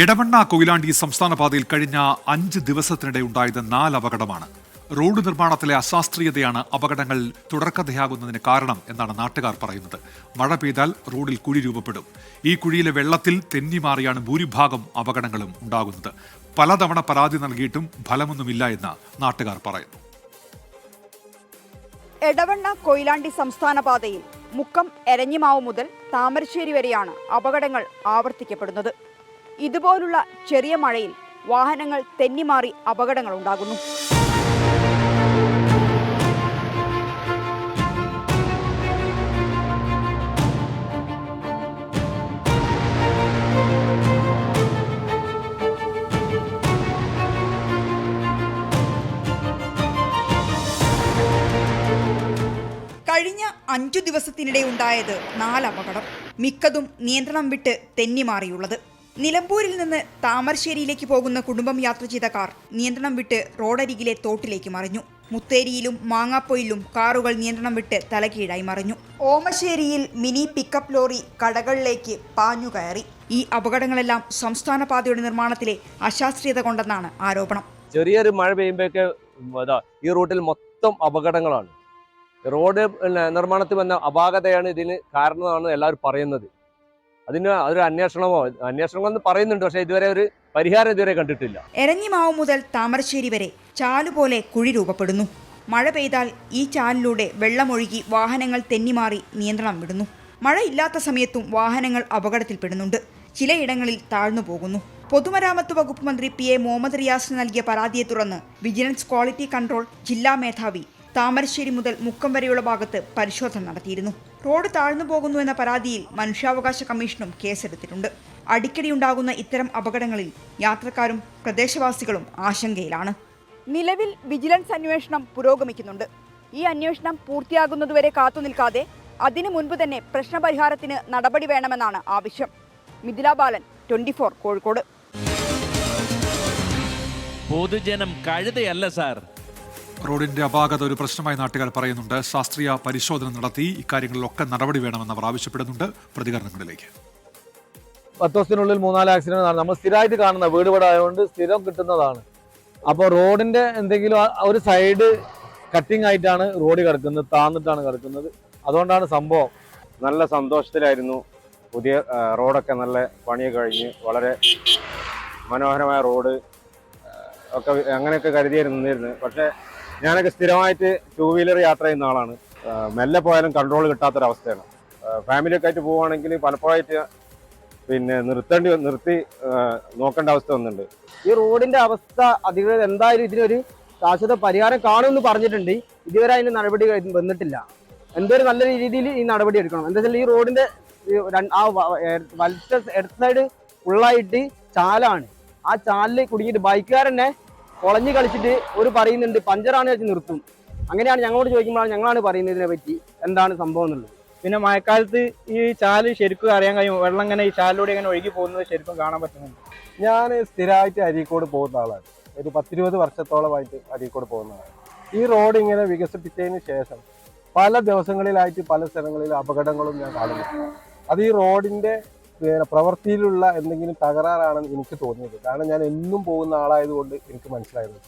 എടവണ്ണ കൊയിലാണ്ടി സംസ്ഥാന പാതയിൽ കഴിഞ്ഞ 5 ദിവസത്തിനിടെ ഉണ്ടായത് 4 അപകടമാണ്. റോഡ് നിർമ്മാണത്തിലെ അശാസ്ത്രീയതയാണ് അപകടങ്ങൾ തുടർക്കഥയാകുന്നതിന് കാരണം എന്നാണ് നാട്ടുകാർ പറയുന്നത്. മഴ പെയ്താൽ റോഡിൽ കുഴി രൂപപ്പെടും. ഈ കുഴിയിലെ വെള്ളത്തിൽ തെന്നിമാറിയാണ് ഭൂരിഭാഗം അപകടങ്ങളും ഉണ്ടാകുന്നത്. പലതവണ പരാതി നൽകിയിട്ടും ഫലമൊന്നുമില്ല എന്ന് നാട്ടുകാർ പറയുന്നു. എടവണ്ണ കൊയിലാണ്ടി സംസ്ഥാന പാതയിൽ മുക്കം എരഞ്ഞിമാവ് മുതൽ താമരശ്ശേരി വരെയാണ് അപകടങ്ങൾ ആവർത്തിക്കപ്പെടുന്നത്. ഇതുപോലുള്ള ചെറിയ മഴയിൽ വാഹനങ്ങൾ തെന്നിമാറി അപകടങ്ങൾ ഉണ്ടാകുന്നു. കഴിഞ്ഞ 5 ദിവസത്തിനിടെ ഉണ്ടായത് 4 അപകടം, മിക്കതും നിയന്ത്രണം വിട്ട് തെന്നിമാറിയുള്ളത്. നിലമ്പൂരിൽ നിന്ന് താമരശ്ശേരിയിലേക്ക് പോകുന്ന കുടുംബം യാത്ര ചെയ്ത കാർ നിയന്ത്രണം വിട്ട് റോഡരികിലെ തോട്ടിലേക്ക് മറിഞ്ഞു. മുത്തേരിയിലും മാങ്ങാപ്പൊയിലും കാറുകൾ നിയന്ത്രണം വിട്ട് തലകീഴായി മറിഞ്ഞു. ഓമശ്ശേരിയിൽ മിനി പിക്കപ്പ് ലോറി കടകളിലേക്ക് പാഞ്ഞുകയറി. ഈ അപകടങ്ങളെല്ലാം സംസ്ഥാന പാതയുടെ നിർമ്മാണത്തിലെ അശാസ്ത്രീയത കൊണ്ടെന്നാണ് ആരോപണം. ചെറിയൊരു മഴ പെയ്യുമ്പോഴൊക്കെ ഈ റൂട്ടിൽ മൊത്തം അപകടങ്ങളാണ്. റോഡ് നിർമ്മാണത്തിൽ വന്ന അപാകതയാണ് ഇതിന് കാരണമെന്നാണ് എല്ലാവരും പറയുന്നത്. അതൊരു അന്വേഷണം എന്ന് പറയുന്നുണ്ട്, പക്ഷേ ഇതുവരെ ഒരു പരിഹാരം കണ്ടിട്ടില്ല. എരഞ്ഞിമാവ് മുതൽ താമരശ്ശേരി വരെ ചാലുപോലെ കുഴി രൂപപ്പെടുന്നു. മഴ പെയ്താൽ ഈ ചാലിലൂടെ വെള്ളമൊഴുകി വാഹനങ്ങൾ തെന്നിമാറി നിയന്ത്രണം വിടുന്നു. മഴയില്ലാത്ത സമയത്തും വാഹനങ്ങൾ അപകടത്തിൽപ്പെടുന്നുണ്ട്. ചിലയിടങ്ങളിൽ താഴ്ന്നു പോകുന്നു. പൊതുമരാമത്ത് വകുപ്പ് മന്ത്രി PA മുഹമ്മദ് റിയാസിന് നൽകിയ പരാതിയെ തുടർന്ന് വിജിലൻസ് ക്വാളിറ്റി കൺട്രോൾ ജില്ലാ മേധാവി താമരശ്ശേരി മുതൽ മുക്കം വരെയുള്ള ഭാഗത്ത് പരിശോധന നടത്തിയിരുന്നു. റോഡ് താഴ്ന്നു പോകുന്നു എന്ന പരാതിയിൽ മനുഷ്യാവകാശ കമ്മീഷനും കേസെടുത്തിട്ടുണ്ട്. അടിക്കടി ഉണ്ടാകുന്ന ഇത്തരം അപകടങ്ങളിൽ യാത്രക്കാരും പ്രദേശവാസികളും ആശങ്കയിലാണ്. നിലവിൽ വിജിലൻസ് അന്വേഷണം പുരോഗമിക്കുന്നുണ്ട്. ഈ അന്വേഷണം പൂർത്തിയാകുന്നതുവരെ കാത്തുനിൽക്കാതെ അതിനു മുൻപ് തന്നെ പ്രശ്നപരിഹാരത്തിന് നടപടി വേണമെന്നാണ് ആവശ്യം. മിഥില ബാലൻ, 24 കോഴിക്കോട്. പൊതുജനം കഴുതയല്ല സാർ. റോഡിന്റെ അപാകത ഒരു പ്രശ്നമായി നാട്ടുകാർ പറയുന്നുണ്ട്. ശാസ്ത്രീയ പരിശോധന നടത്തി ഇക്കാര്യങ്ങളിലൊക്കെ നടപടി വേണമെന്ന് അവർ ആവശ്യപ്പെടുന്നുണ്ട്. പ്രതികരണങ്ങളിലേക്ക്. 10 ദിവസത്തിനുള്ളിൽ 3-4 ആക്സിഡന്റ് നമ്മൾ സ്ഥിരമായിട്ട് കാണുന്ന വീട് ആയതുകൊണ്ട് സ്ഥിരം കിട്ടുന്നതാണ്. അപ്പോൾ റോഡിന്റെ എന്തെങ്കിലും ഒരു സൈഡ് കട്ടിങ് ആയിട്ടാണ് റോഡ് കിടക്കുന്നത്, താന്നിട്ടാണ് കിടക്കുന്നത്. അതുകൊണ്ടാണ് സംഭവം. നല്ല സന്തോഷത്തിലായിരുന്നു. പുതിയ റോഡൊക്കെ നല്ല പണിയൊക്കെ കഴിഞ്ഞ് വളരെ മനോഹരമായ റോഡ് ഒക്കെ അങ്ങനെയൊക്കെ കരുതിയിരുന്നു. പക്ഷേ ഞാനൊക്കെ സ്ഥിരമായിട്ട് 2 വീലർ യാത്ര ചെയ്യുന്ന ആളാണ്. മെല്ലെ പോയാലും കൺട്രോൾ കിട്ടാത്തൊരവസ്ഥയാണ്. ഫാമിലിയൊക്കെ ആയിട്ട് പോവുകയാണെങ്കിൽ പലപ്പോഴായിട്ട് നിർത്തി നോക്കേണ്ട അവസ്ഥ വന്നിട്ടുണ്ട്. ഈ റോഡിന്റെ അവസ്ഥ അധികൃതർ എന്തായാലും ഇതിനൊരു ശാശ്വത പരിഹാരം കാണുമെന്ന് പറഞ്ഞിട്ടുണ്ട്. ഇതുവരെ അതിന് നടപടി വന്നിട്ടില്ല. എന്തൊരു നല്ല രീതിയിൽ ഈ നടപടി എടുക്കണം. എന്താ വെച്ചാൽ ഈ റോഡിന്റെ ഇടത് സൈഡ് ഫുള്ളായിട്ട് ചാലാണ്. ആ ചാലിൽ കുടുങ്ങിയിട്ട് ബൈക്കുകാരനെ കുളഞ്ഞു കളിച്ചിട്ട് ഒരു പറയുന്നുണ്ട് പഞ്ചറാണ് വെച്ച് നിർത്തും. അങ്ങനെയാണ് ഞങ്ങളോട് ചോദിക്കുമ്പോഴാണ് ഞങ്ങളാണ് പറയുന്നത് ഇതിനെ പറ്റി എന്താണ് സംഭവം എന്നുള്ളത്. പിന്നെ മഴക്കാലത്ത് ഈ ചാല് ശരിക്കും അറിയാൻ കഴിയും. വെള്ളം ഇങ്ങനെ ഈ ചാലിലൂടെ ഇങ്ങനെ ഒഴുകി പോകുന്നത് ശരിക്കും കാണാൻ പറ്റുന്നുണ്ട്. ഞാൻ സ്ഥിരമായിട്ട് അരീക്കോട് പോകുന്ന ആളാണ്. ഒരു 10-20 വർഷത്തോളമായിട്ട് അരീക്കോട് പോകുന്നതാണ്. ഈ റോഡ് ഇങ്ങനെ വികസിപ്പിച്ചതിന് ശേഷം പല ദിവസങ്ങളിലായിട്ട് പല സ്ഥലങ്ങളിൽ അപകടങ്ങളും ഞാൻ കാണുന്നു. അത് ഈ റോഡിന്റെ പ്രവൃത്തിയിലുള്ള എന്തെങ്കിലും തകരാറാണെന്ന് എനിക്ക് തോന്നിയത്. കാരണം ഞാൻ എന്നും പോകുന്ന ആളായതുകൊണ്ട് എനിക്ക് മനസ്സിലായത്.